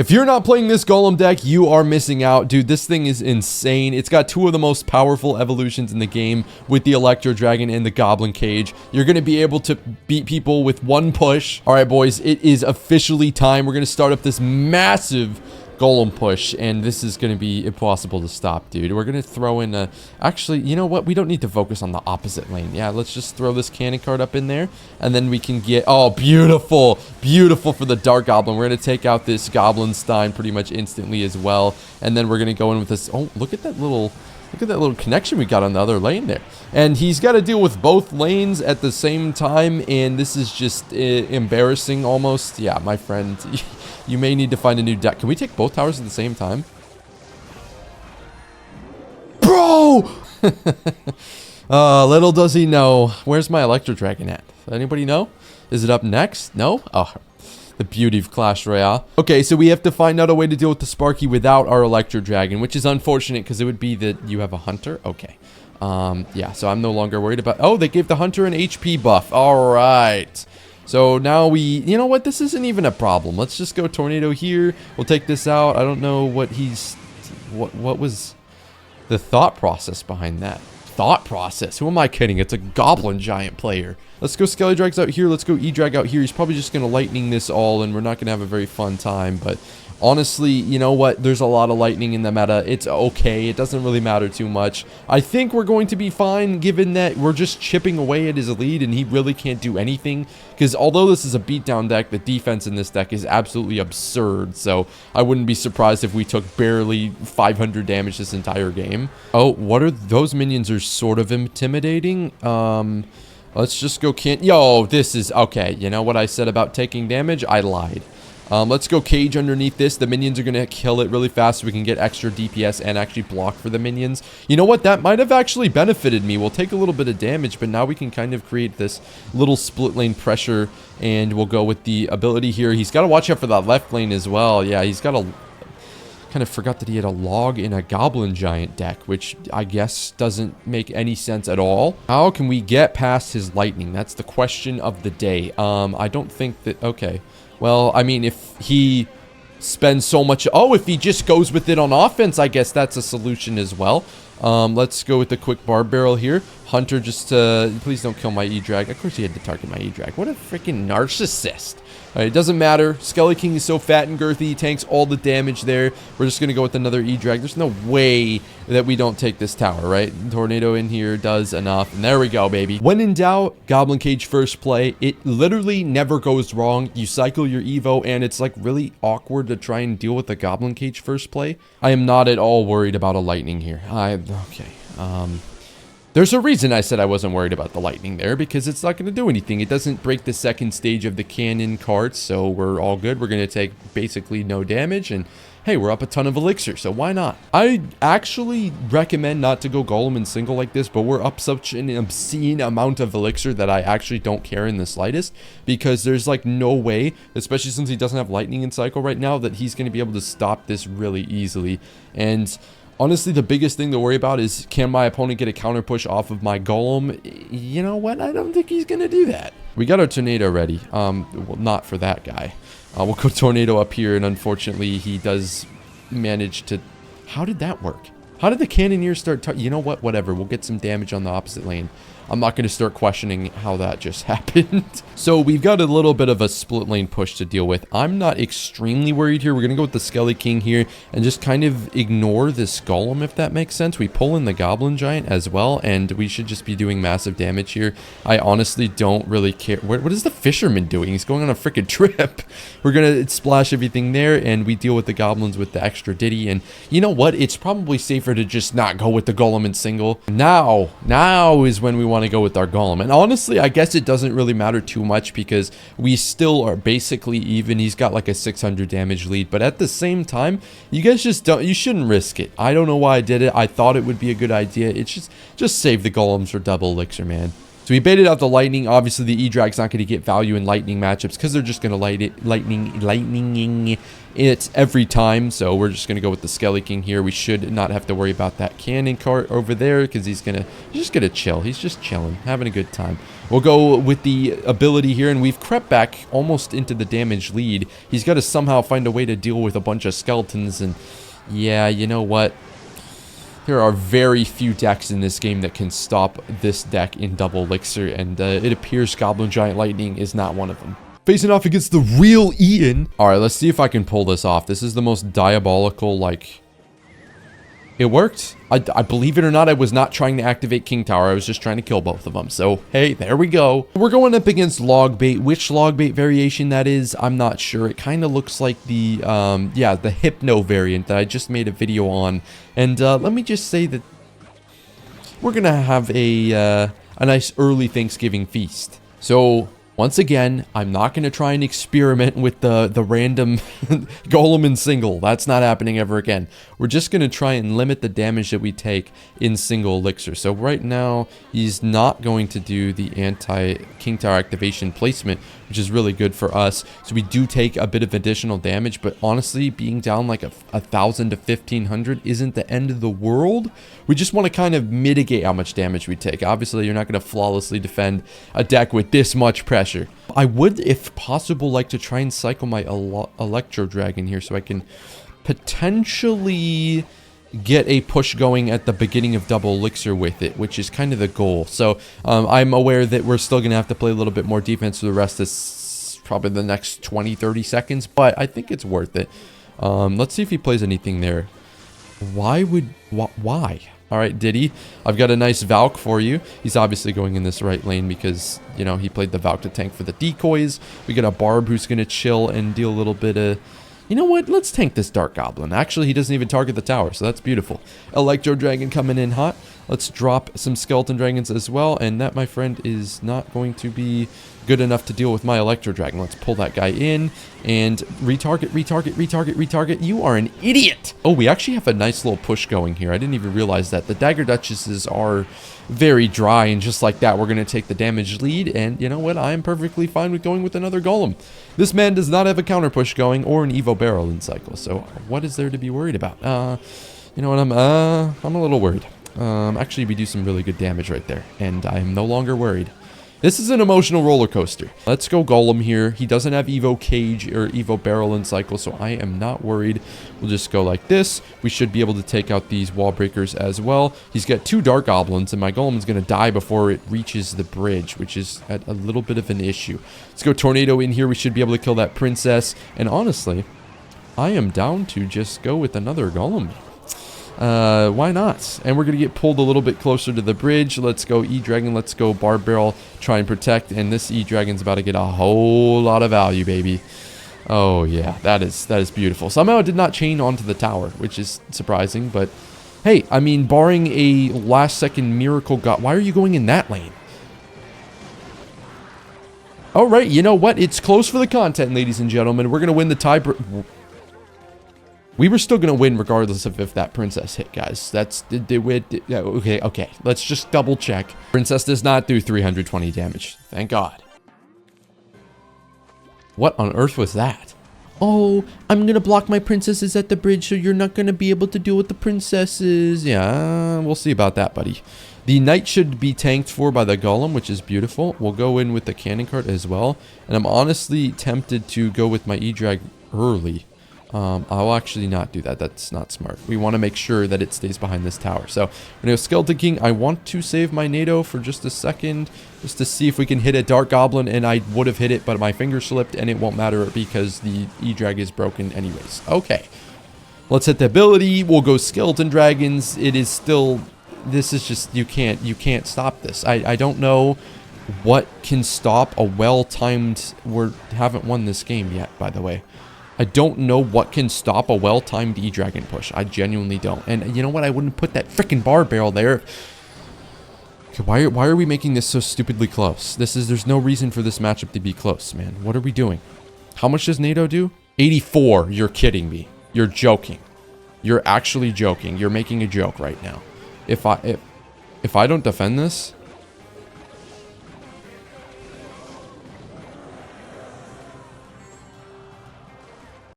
If you're not playing this Golem deck, you are missing out. Dude, this thing is insane. It's got two of the most powerful evolutions in the game with the Electro Dragon and the Goblin Cage. You're going to be able to beat people with one push. All right, boys, it is officially time. We're going to start up this massive Golem push, and this is going to be impossible to stop, dude. We're going to throw in a... Actually, you know what? We don't need to focus on the opposite lane. Yeah, let's just throw this cannon card up in there, and then we can get... Oh, beautiful. Beautiful for the Dark Goblin. We're going to take out this Goblin Stein pretty much instantly as well, and then we're going to go in with this... Oh, look at that little... Look at that little connection we got on the other lane there. And he's got to deal with both lanes at the same time, and this is just embarrassing almost. Yeah, my friend, you may need to find a new deck. Can we take both towers at the same time? Bro! Little does he know. Where's my Electro Dragon at? Anybody know? Is it up next? No? Oh, the beauty of Clash Royale. Okay, so we have to find out a way to deal with the Sparky without our Electro Dragon, which is unfortunate because it would be that you have a Hunter. Okay. Yeah, so I'm no longer worried about... Oh, they gave the Hunter an HP buff. All right. So now we... You know what? This isn't even a problem. Let's just go Tornado here. We'll take this out. I don't know what he's... What was the thought process behind that? Thought process? Who am I kidding? It's a Goblin Giant player. Let's go Skelly Drags out here. Let's go E-Drag out here. He's probably just going to lightning this all, and we're not going to have a very fun time. But honestly, you know what? There's a lot of lightning in the meta. It's okay. It doesn't really matter too much. I think we're going to be fine, given that we're just chipping away at his lead, and he really can't do anything. Because although this is a beatdown deck, the defense in this deck is absolutely absurd. So I wouldn't be surprised if we took barely 500 damage this entire game. Oh, what are those minions? Are sort of intimidating. Let's just go Yo, this is... Okay, you know what I said about taking damage? I lied. Let's go Cage underneath this. The minions are going to kill it really fast so we can get extra DPS and actually block for the minions. You know what? That might have actually benefited me. We'll take a little bit of damage, but now we can kind of create this little split lane pressure, and we'll go with the ability here. He's got to watch out for that left lane as well. Yeah, he's got a... Kind of forgot that he had a log in a Goblin Giant deck, which I guess doesn't make any sense at all. How can we get past his lightning? That's the question of the day. I don't think that... Okay. Well, I mean, if he spends so much... Oh, if he just goes with it on offense, I guess that's a solution as well. Let's go with the quick Barb Barrel here. Hunter just... please don't kill my E-Drag. Of course he had to target my E-Drag. What a freaking narcissist. Alright, it doesn't matter. Skelly King is so fat and girthy. He tanks all the damage there. We're just going to go with another E-Drag. There's no way that we don't take this tower, right? Tornado in here does enough. And there we go, baby. When in doubt, Goblin Cage first play. It literally never goes wrong. You cycle your Evo, and it's like really awkward to try and deal with the Goblin Cage first play. I am not at all worried about a lightning here. Okay. There's a reason I said I wasn't worried about the lightning there, because it's not going to do anything. It doesn't break the second stage of the cannon cards, so we're all good. We're going to take basically no damage, and hey, we're up a ton of elixir, so why not? I actually recommend not to go Golem in single like this, but we're up such an obscene amount of elixir that I actually don't care in the slightest, because there's like no way, especially since he doesn't have lightning in cycle right now, that he's going to be able to stop this really easily. And honestly, the biggest thing to worry about is, can my opponent get a counter push off of my Golem? You know what? I don't think he's going to do that. We got our Tornado ready. Well, not for that guy. We'll go Tornado up here, and unfortunately, he does manage to... How did that work? How did the Cannoneer start... You know what? Whatever. We'll get some damage on the opposite lane. I'm not going to start questioning how that just happened. So we've got a little bit of a split lane push to deal with. I'm not extremely worried here. We're going to go with the Skelly King here and just kind of ignore this Golem, if that makes sense. We pull in the Goblin Giant as well, and we should just be doing massive damage here. I honestly don't really care. What is the Fisherman doing? He's going on a freaking trip. We're going to splash everything there, and we deal with the Goblins with the extra Ditty. And you know what? It's probably safer to just not go with the Golem in single. Now is when we want to go with our Golem. And honestly, I guess it doesn't really matter too much because we still are basically even. He's got like a 600 damage lead, but at the same time, you guys just don't, you shouldn't risk it. I don't know why I did it. I thought it would be a good idea. It's just save the Golems for double elixir, man. So we baited out the lightning. Obviously, the E-Drag's not going to get value in lightning matchups because they're just going to lightning it every time. So we're just going to go with the Skelly King here. We should not have to worry about that cannon cart over there because he's just going to chill. He's just chilling, having a good time. We'll go with the ability here, and we've crept back almost into the damage lead. He's got to somehow find a way to deal with a bunch of skeletons, and yeah, you know what? There are very few decks in this game that can stop this deck in double elixir, and it appears Goblin Giant Lightning is not one of them. Facing off against the real Ian. Alright, let's see if I can pull this off. This is the most diabolical, like... It worked. I believe it or not, I was not trying to activate King Tower. I was just trying to kill both of them. So, hey, there we go. We're going up against Log Bait. Which Log Bait variation that is, I'm not sure. It kind of looks like the, yeah, the Hypno variant that I just made a video on. And let me just say that we're going to have a nice early Thanksgiving feast. So... once again, I'm not going to try and experiment with the random Golem in single. That's not happening ever again. We're just going to try and limit the damage that we take in single elixir. So right now, he's not going to do the anti-King Tower activation placement, which is really good for us. So we do take a bit of additional damage, but honestly, being down like 1,000 to 1,500 isn't the end of the world. We just want to kind of mitigate how much damage we take. Obviously, you're not going to flawlessly defend a deck with this much pressure. I would, if possible, like to try and cycle my Electro Dragon here so I can potentially get a push going at the beginning of double elixir with it, which is kind of the goal. So I'm aware that we're still going to have to play a little bit more defense for the rest of probably the next 20-30 seconds, but I think it's worth it. Let's see if he plays anything there. Why? All right, Diddy, I've got a nice Valk for you. He's obviously going in this right lane because, you know, he played the Valk to tank for the decoys. We got a Barb who's going to chill and deal a little bit of... You know what? Let's tank this Dark Goblin. Actually, he doesn't even target the tower, so that's beautiful. Electro Dragon coming in hot. Let's drop some Skeleton Dragons as well, and that, my friend, is not going to be good enough to deal with my Electro Dragon. Let's pull that guy in and retarget. You are an idiot! Oh, we actually have a nice little push going here. I didn't even realize that. The Dagger Duchesses are very dry, and just like that, we're going to take the damage lead, and you know what? I am perfectly fine with going with another Golem. This man does not have a counter push going or an Evo Barrel in cycle, so what is there to be worried about? You know what? I'm a little worried. Actually, we do some really good damage right there, and I am no longer worried. This is an emotional roller coaster. Let's go Golem here. He doesn't have Evo Cage or Evo Barrel in cycle, so I am not worried. We'll just go like this. We should be able to take out these wall breakers as well. He's got 2 Dark Goblins, and my Golem is going to die before it reaches the bridge, which is at a little bit of an issue. Let's go Tornado in here. We should be able to kill that Princess, and honestly, I am down to just go with another Golem. Why not? And we're going to get pulled a little bit closer to the bridge. Let's go E-Dragon. Let's go Barb Barrel. Try and protect. And this E-Dragon's about to get a whole lot of value, baby. Oh, yeah. That is beautiful. Somehow it did not chain onto the tower, which is surprising. But, hey, I mean, barring a last-second miracle god... Why are you going in that lane? All right, you know what? It's close for the content, ladies and gentlemen. We're going to win the tie... We were still going to win regardless of if that Princess hit, guys. Okay. Let's just double check. Princess does not do 320 damage. Thank God. What on earth was that? Oh, I'm going to block my princesses at the bridge so you're not going to be able to deal with the princesses. Yeah, we'll see about that, buddy. The Knight should be tanked for by the Golem, which is beautiful. We'll go in with the Cannon Cart as well. And I'm honestly tempted to go with my E-Drag early. I'll actually not do that. That's not smart. We want to make sure that it stays behind this tower. So, we're going to Skeleton King. I want to save my NATO for just a second, just to see if we can hit a Dark Goblin, and I would have hit it, but my finger slipped, and it won't matter because the E-Drag is broken anyways. Okay. Let's hit the ability. We'll go Skeleton Dragons. It is still... This is just... You can't stop this. I don't know what can stop a well-timed... We haven't won this game yet, by the way. I don't know what can stop a well-timed E-Dragon push. I genuinely don't. And you know what? I wouldn't put that freaking Barb Barrel there. Okay, why are we making this so stupidly close? There's no reason for this matchup to be close, man. What are we doing? How much does NATO do? 84. You're kidding me. You're joking. You're actually joking. You're making a joke right now. If I don't defend this,